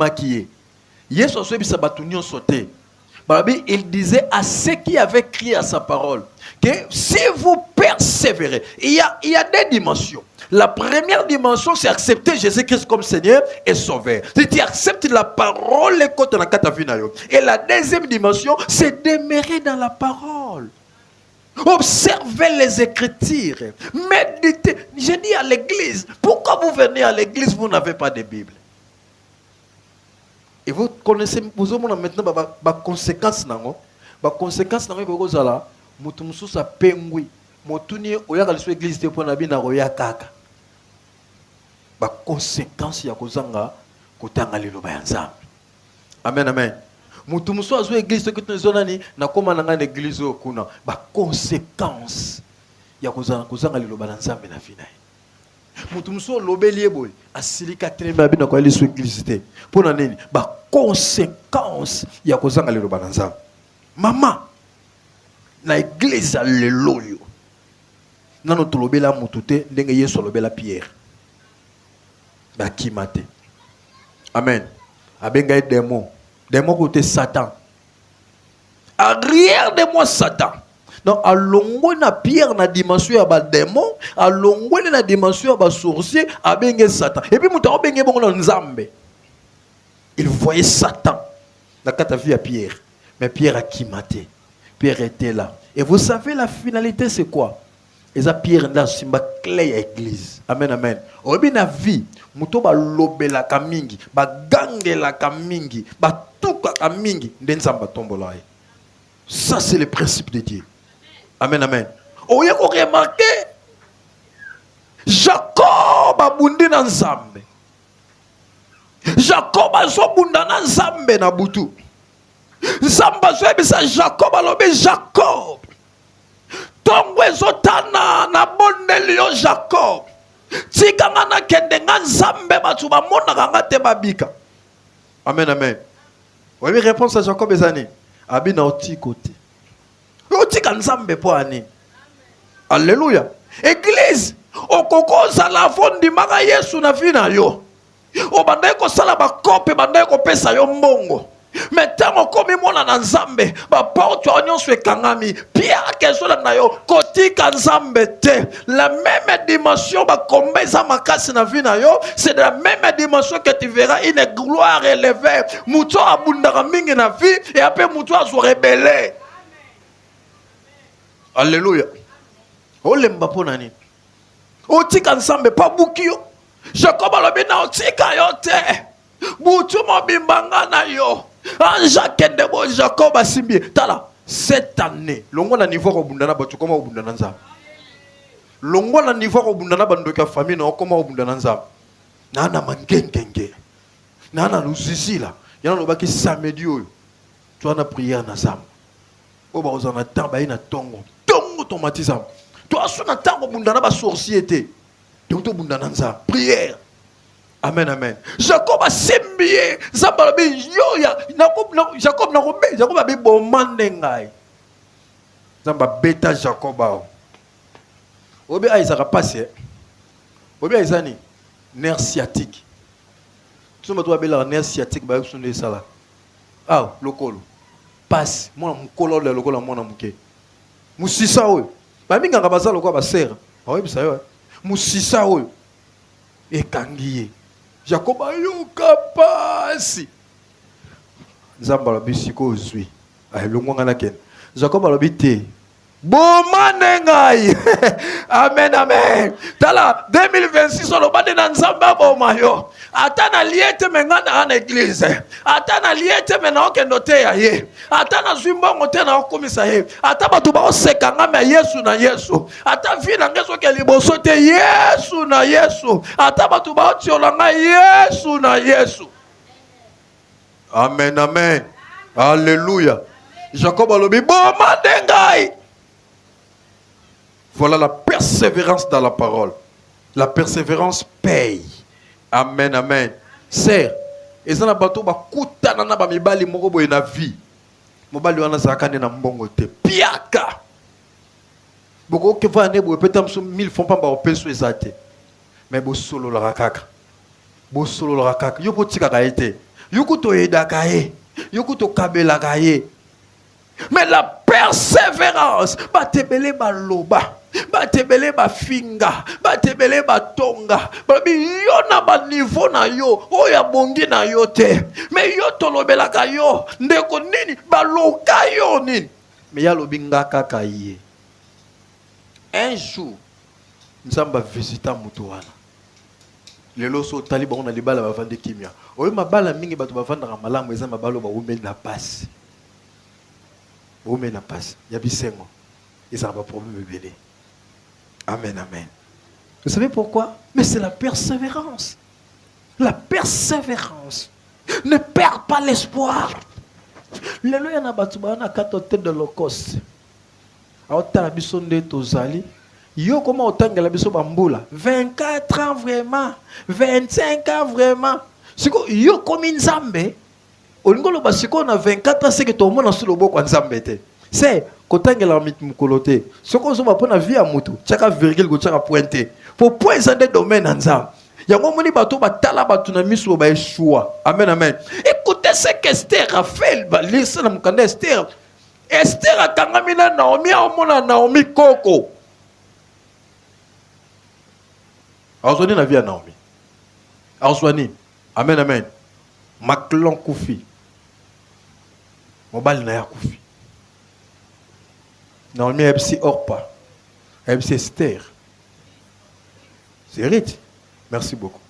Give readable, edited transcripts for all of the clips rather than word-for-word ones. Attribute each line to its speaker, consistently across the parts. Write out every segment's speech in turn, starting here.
Speaker 1: maquillé. Yesu a batunion sauté. Il disait à ceux qui avaient crié à sa parole que si vous persévérez, il y a des dimensions. La première dimension, c'est accepter Jésus-Christ comme Seigneur et Sauveur. Si tu acceptes la parole, et la deuxième dimension, c'est demeurer dans la parole. Observez les Écritures. Méditez. J'ai dit à l'église, pourquoi vous venez à l'église, vous n'avez pas de Bible? Et vous connaissez, vous avez maintenant des conséquences. Les conséquences, c'est que vous avez des pengui. Motuni oyaka liso église te pona bina royakaka. Ba conséquence ya kozanga kotanga liloba ya Nzambe. Amen amen. Mutu muso azo église te kitozona ni na koma na ngana église okuna. Ba conséquence ya kozanga liloba ya Nzambe na fina. Mutu muso lobeli eboy asilika tremba bina ko liso église te. Pona nini? Ba conséquence ya kozanga liloba ya Nzambe. Mama na église aleluya. Nano tolobela mutute ndenge Yesu lobela Pierre. Ba kimate. Amen. Abenga démon. Démon côté Satan. Arrière de moi Satan. Donc alongo na Pierre na dimension ya ba démon, alongo na dimension ya ba sorcier, abenga Satan. Et puis muta obenge bongo na Nzambe. Il voyait Satan dans la vie à Pierre. Mais Pierre a kimate. Pierre était là. Et vous savez la finalité c'est quoi? Et ça Pierre n'a pas clé à l'église. Amen, amen. Au bien la vie, muto ba lobela kamingi, ba gangela kamingi, ba tuka kamingi, ndensamba tombola. Ça c'est le principe de Dieu. Amen, amen. Au yako remarqué, Jacob a bundi na Nzambe. Jacob a zo bunda na Nzambe na butu. Nzamba zo ebisa Jacob a lobe Jacob. Tongo ezotana na bondeli yo Jacob. Tikanga na kende nga Nzambe batu bamona kanga te babika. Amen, amen. Oui, réponse à Jacob ezani. Abi na oti côté. Otika Nzambe po ani. Alléluia. Église, okokoza la fondi maka Yesu na vina yo. Obandai ko sala ba kope bandai ko pesa yo mbongo. Mais tant comme mona na Nzambe ba porte nyonso ekangami pia kezola na yo kotika Nzambe te. La même dimension ba kombeza makasi na vie na yo, c'est de la même dimension que tu verras une gloire élevée. Muto abundaka mingi na vie et après muto azo rebelle. Alléluia. Olemba pona ni. Otika Nzambe pa bukio. Jacob alobi na otika yo te. Butu mobimbanga na yo. Jacques Debo Jacob a simbi. Tala, cette année, longo na niveau ko bundana batu koma obundana Nzambe. Longo na niveau ko bundana bandoka famille na koma obundana Nzambe. Nana mangengenge. Nana lusisila. Yana lobaki samedi oyo. Tu as na prière na Nzambe. Oba ozana tamba ina tongo. Tongo tomatisam. Tu as sona tango bundana ba sorciété. Donc to bundana Nzambe. Prière. Amen, amen. Jacob a sembié. Jacob n'a pas Jacob a bon mandengai. Zamba beta Jacob a. Obi a isa passé. Obi a isa ni nerf sciatique. Tu me dois bela nerf sciatique ba son de sala. Ah, lokolo. Passe. Moi mon kolo le lokolo moi na muke. Musisa oyo. Ba minga ngaba lokolo ba serre. Ah oui, ça yo. Musisa oyo. Ekangiye. Jacob a eu capacité. Nzamba la bisiko ozwi. Ay longonga na ken. Jacob a l'habité. Bomanengai. Amen, amen. Tala 2026 on obade na Nzamba bomayo. Atana liete mengana na église. Atana liete mena okendote ya ye. Atana zwimbongo te na okomisa ye. Ataba tuba osekanga me Yesu na Yesu. Ata vina ngeso ke liboso te Yesu na Yesu. Ataba tuba otiolanga Yesu na Yesu. Amen, amen. Alléluia. Jacob alobi bomanengai. Voilà la persévérance dans la parole. La persévérance paye. Amen, amen. Sœur, et ça n'a pas tout bakuta na ba mibali moko boye na vie. Mobali wana zakane na mbongo te. Piaka. Boko ke va ne bo petam so 1000 francs pa ba opeso ezate. Mais bo solo la rakaka. Bo solo la rakaka. Yo potika ka été. Yukuto edakaye. Yukuto kabelakaye. Mais la persévérance, batebele baloba, batebele ba finga, batebele ba tonga, babi yo na ba niveau na yo, oya bongi na yo te. Mais yo tolobelaka yo, ndeko nini baloka yo nini. Mais ya lobinga kaka ye. Un jour, nous sommes visités mutu wana. Lelo so tali ba on a libala ba vande kimia. Oyo mabala mingi bato ba vanda malamu eza mabalo ba umeli na passe. Umeli na passe. Ya bisengo. Ils ont pas problème belé. Amen, amen. Vous savez pourquoi? Mais c'est la persévérance. La persévérance. Ne perds pas l'espoir. Lelo ya na batu ba na katote de l'Holocauste. Aota la biso nde tozali. Yo comment autant que la biso bambula 24 ans vraiment, 25 ans vraiment. Siko yo comme nzambe. Olingo lo basiko na 24 ans c'est que tout le monde a sur le boko nzambe te. C'est kotangela mukolote. Soko zo ba pona vie ya mutu, chaka virgule go chaka pointer. Pour point ça des domaines nzambe. Yango moni bato batala batu na miso ba eshua. Amen amen. Écoutez ce qu'Esther a fait, ba lisa na mukanda Esther. Esther a kangamina Naomi a omona Naomi koko. Arzoni na vie à Naomi. Arzoni. Amen, amen. Maklon koufi. Mobile na ya koufi. Naomi a ebsi Orpa. A ebsi Esther. C'est Rite. Merci beaucoup.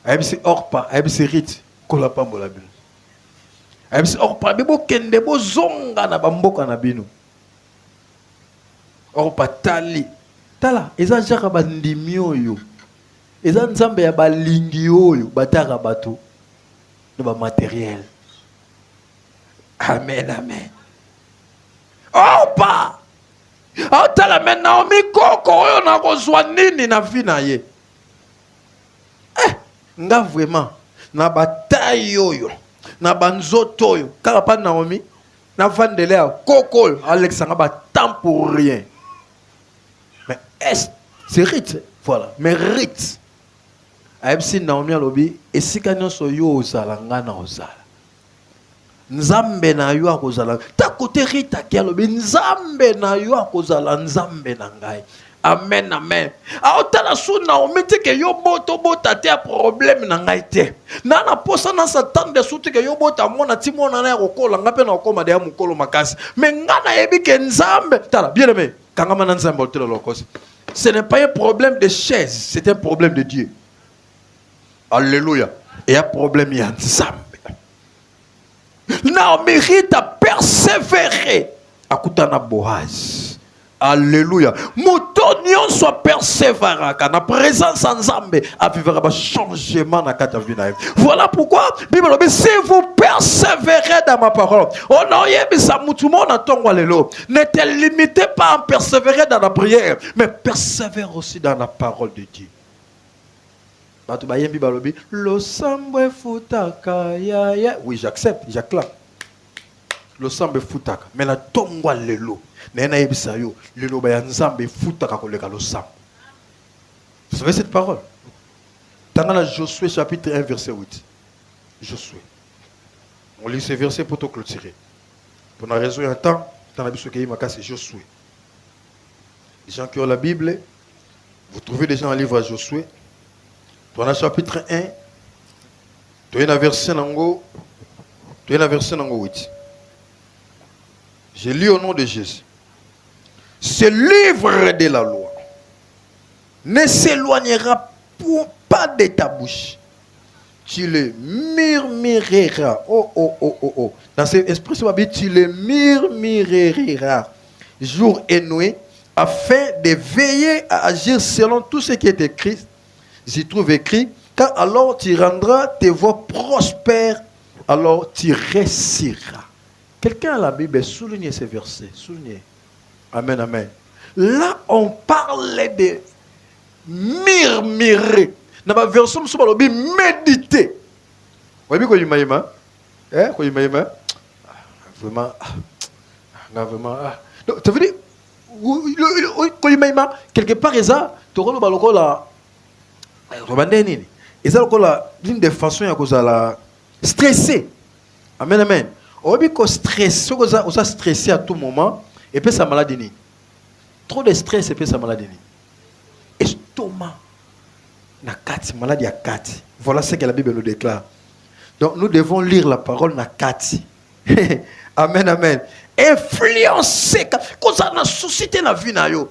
Speaker 1: A ebsi Orpa. A ebsi Rite. Kola pambola bino. A ebsi Orpa. Bibo kende bo zonga na bamboka na bino. Orpa tali. Tala. Eza jaka bandimi oyo. Eza nzambe ya balingi oyo bataka bato no ba matériel. Amen, amen. Opa! Otala men Naomi koko oyo na kozwa nini na vie na ye. Nga vraiment na bataille oyo na banzoto oyo kaka pa Naomi na vandele ya koko Alexandre ba temps pour rien. Mais c'est Rite, voilà, mais Rite. Aïbsi Naomi alobi esika nyonso yo ozala ngana ozala. Nzambe na yo akozala. Ta côté Rita ki alobi nzambe na yo akozala nzambe na ngai. Amen, amen. Aotala su Naomi te ke yo boto bota te problème na ngai te. Nana posa na satan de su te ke yo bota mona ti mona na kokola ngape na okoma de ya mukolo makasi. Mais ngana yebi ke nzambe. Tala bien aimé. Kangama na nzambe otelo lokosi. Ce n'est pas un problème de chaise, c'est un problème de Dieu. Alléluia. Et un problème, il y a un nzambe. Naomi Rita persévérer. Akutana Boaz. Alléluia. Moutonnion soit persévérant. Car la présence en Zambé a vivre un changement dans ta vie. Voilà pourquoi Bible dit si vous persévérez dans ma parole, ne te limitez pas à persévérer dans la prière, mais persévère aussi dans la parole de Dieu. Oui, j'accepte, j'acclame. Le sambe futaka, mais la tongwa lelo. Nena ebisayo, lelo bayanzambe futaka koleka lo sam. Vous savez cette parole? Dans Josué chapitre 1 verset 8. Josué. On lit ce verset pour te clôturer. Pour la raison un temps, dans la Bible c'est Josué. Les gens qui ont la Bible, vous trouvez déjà un livre à Josué. Dans le chapitre 1, tu as un verset nango 8. Je lis au nom de Jésus. Ce livre de la loi ne s'éloignera pas de ta bouche. Tu le murmureras. Oh. Dans cette expression, tu le murmureras jour et nuit afin de veiller à agir selon tout ce qui est écrit. J'y trouve écrit, car alors tu rendras tes voies prospères, alors tu réussiras. Quelqu'un à la Bible, soulignez ces versets. Soulignez. Amen, amen. Là, on parlait de murmurer. Dans la version, on dit méditer. Vous voyez quoi il m'a dit? Quoi il m'a dit? Vraiment. Vraiment. Ça veut dire, quoi il m'a dit? Quelque part, ça, tu as le la. Et ça, l'une des façons, il y a Stressé. Amen, amen. On dit que stress, on a stressé à tout moment, et puis ça maladie. Trop de stress, et puis ça maladie. Estomac. Na kati, maladie à kati. Voilà ce que la Bible nous déclare. Donc nous devons lire la parole na kati. Amen, amen. Influencer, quand ça a suscité la vie na yo.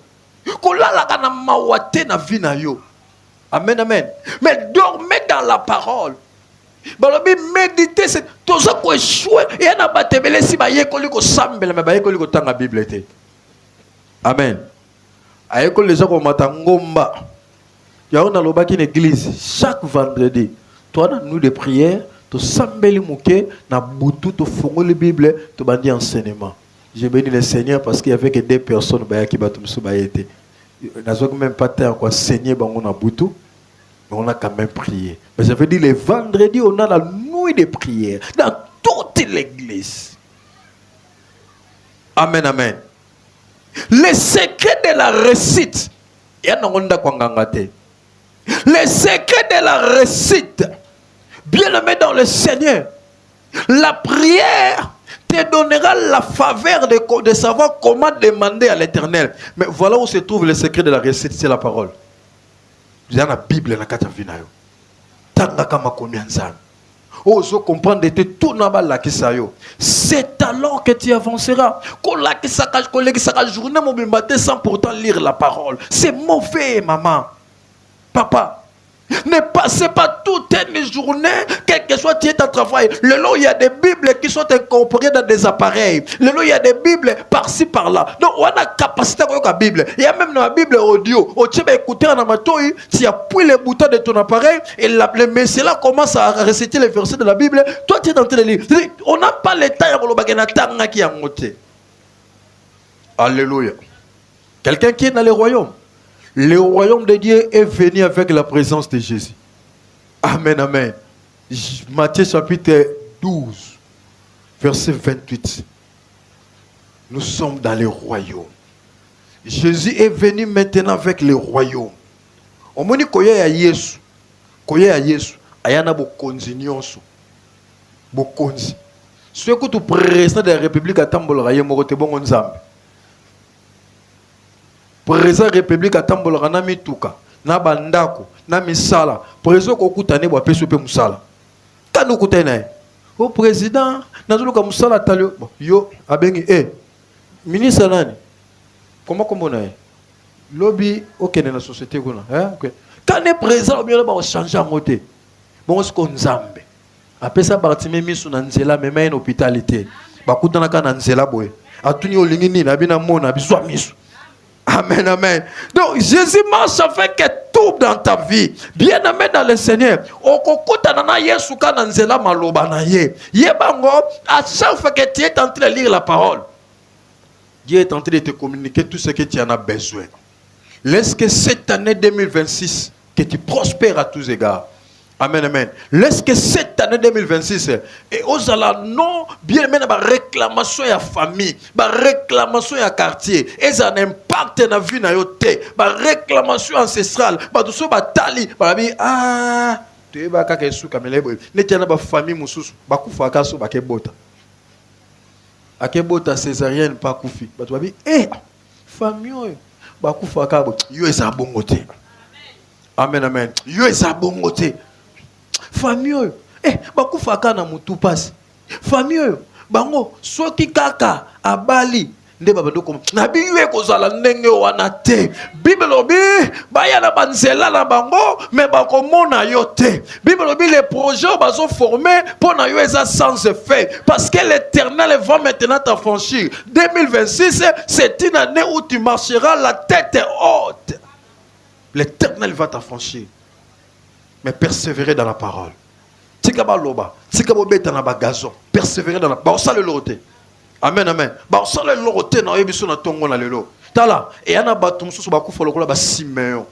Speaker 1: Quand là la mawate na vie na yo. Amen, amen. Mais dormez dans la parole. Balobi méditer c'est tout ça ko échouer et na batebele si ba yekoli ko sambela mais ba yekoli ko tanga Bible té. Amen. Ayekoli les gens ko matangomba. Ya on a lobaki une église chaque vendredi. Toi dans nous de prière, to sambeli muke na butu to fongoli Bible, to bandi enseignement. J'ai béni le Seigneur parce qu'il y avait que des personnes ba ki batumsu ba été. Nazo même pas terre quoi enseigner bango na butu. Mais on a quand même prié. Mais ça veut dire les vendredis, on a la nuit de prière dans toute l'église. Amen, amen. Les secrets de la réussite. Les secrets de la réussite. Bien-aimé dans le Seigneur. La prière te donnera la faveur de savoir comment demander à l'Éternel. Mais voilà où se trouve le secret de la réussite, c'est la parole. Il y a la Bible dans la vinayo. Tanga kama konyanzan. Oso comprendre de tout naba la kisayo. C'est alors que tu avanceras. Ko la kisaka journée mon matin sans pourtant lire la parole. C'est mauvais, maman. Papa. Ne passez pas toute une journée, quel que soit tu es en travail. Le lot, il y a des Bibles qui sont incorporées dans des appareils. Le lot, il y a des Bibles par-ci, par-là. Donc, on a la capacité de la Bible. Il y a même dans la Bible audio. Tu vas écouter en amateur, tu appuies le bouton de ton appareil et le message là commence à réciter les versets de la Bible. Toi, tu es en train de lire. On n'a pas le temps qui a monté. Alléluia. Quelqu'un qui est dans le royaume. Le royaume de Dieu est venu avec la présence de Jésus. Amen, amen. Matthieu chapitre 12, verset 28. Nous sommes dans le royaume. Jésus est venu maintenant avec le royaume. On m'a dit qu'il y a Yesu. Qu'il y a Yesu. Il y a bokonzi nyonso. Bokonzi. Ce que tu président de la République à Tambola, il y a un bon nzambe. Président République à Tambola na mituka na bandako na misala président ko kutane bo peso pe musala kanu kutene o président na zuluka musala talio yo abengi ministre nani comment na lobby okene na société kuna okay kane président bien ba changer moté bon ce ko nzambe apesa Bartimée misu na nzela mema en hôpitalité ba kutana kana nzela boye atuni olingi ni na bina mona bizwa misu. Amen, amen. Donc, Jésus marche avec tout dans ta vie. Bien-aimé dans le Seigneur. À chaque fois que tu es en train de lire la parole, Dieu est en train de te communiquer tout ce que tu en as besoin. Laisse que cette année 2026, que tu prospères à tous égards. Amen, amen. Laisse que cette année 2026, et aux ala non, bien aimé, ma réclamation à famille, ma réclamation à quartier, et ça impact na vie na yote, ma réclamation ancestrale, ma tout ça ma tali, ma vie tu es ba kaka sou kamelebo, ne tiana ba famille mususu, ba kufa kaso ba kebota. Akebota césarienne pas kufi. Ba tu bi famille ba kufa kabo, yo eza bongote. Amen, amen. Yo eza bongote. Famille bakufa kana mutu pasi famille bango soki kaka abali nde babando na biwe kozala ndenge wana te Bible lobi baya na banzela na bango mais bakomona yo te Bible lobi les projets bazo former pour na yo eza sans effet parce que l'Éternel va maintenant t'affranchir 2026 c'est une année où tu marcheras la tête haute. L'Éternel va t'affranchir. Mais persévérer dans la parole. Tikaba loba, tikaba beta na bagazon. Persévérer dans la parole. Ba osale lorote. Amen, amen. Ba osale lorote na yebiso na tongo na lelo. Tala, et yana bato mususu bakufa lokola ba Simeon.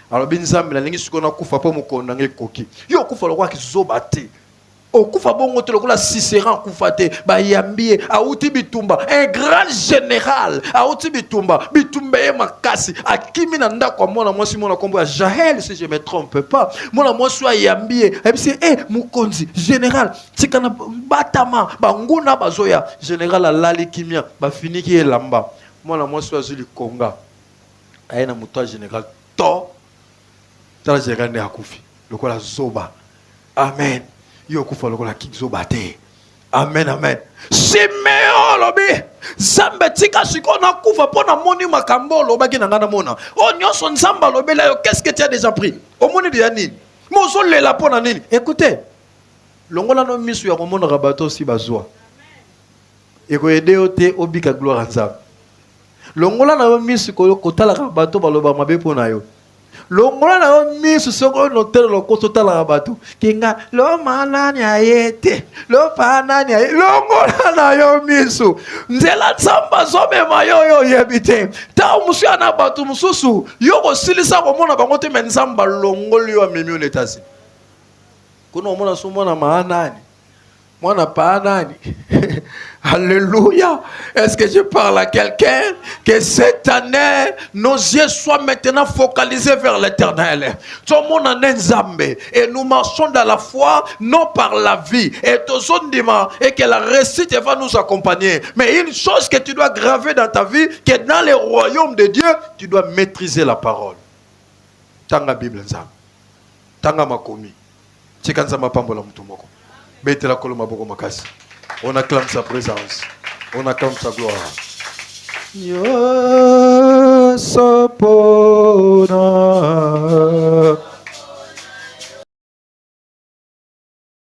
Speaker 1: Alors binzambe na lingi siko na kufa po mukonda nge koki. Yo kufa lokola kizoba te. okufa bongo te lokola Cicéron kufa te ba yambie auti bitumba un grand général auti bitumba ye makasi akimi na ndako mwana mwasi mwana kombo ya Jaël si je me trompe pas mwana mwasi yambie ebisi mukonzi général tikana batama banguna bazoya général alali kimia ba finiki elamba mwana mwasi azuli konga ayena muto général to tala général ne akufi lokola zoba amen yo kufa lokola kizoba te amen amen Siméon lobi Zamba tika siko na kufa pona moni makambo lobaki na ngana mona o nyonso nzamba lobela yo qu'est-ce que tu as déjà pris o moni de nini mozo lela pona nini écoutez longola no misu ya komona rabato si bazwa eko edeo te obika gloire nzamba longola na misu ko kotala rabato baloba mabe pona yo longola na misu soko no telo lokoto tala rabato kinga lo manani ayete lo panani ayete longola na yo misu nzela nzamba zomema yo yebite ta musu ana batu mususu yo ko silisa ko mona bango te menzamba longoli yo memi onetasi kuno mona so mona manani mona panani Alléluia. Est-ce que je parle à quelqu'un? Que cette année, nos yeux soient maintenant focalisés vers l'éternel. Tout le monde en est et nous marchons dans la foi, non par la vie. Et que la réussite va nous accompagner. Mais une chose que tu dois graver dans ta vie, que dans le royaume de Dieu, tu dois maîtriser la parole. Tanga Bible nzambe. Tanga makomi. Chikanza mapambola mutumoko. Betela koloma boko makasi. On acclame sa présence. On acclame sa gloire. Yo sopona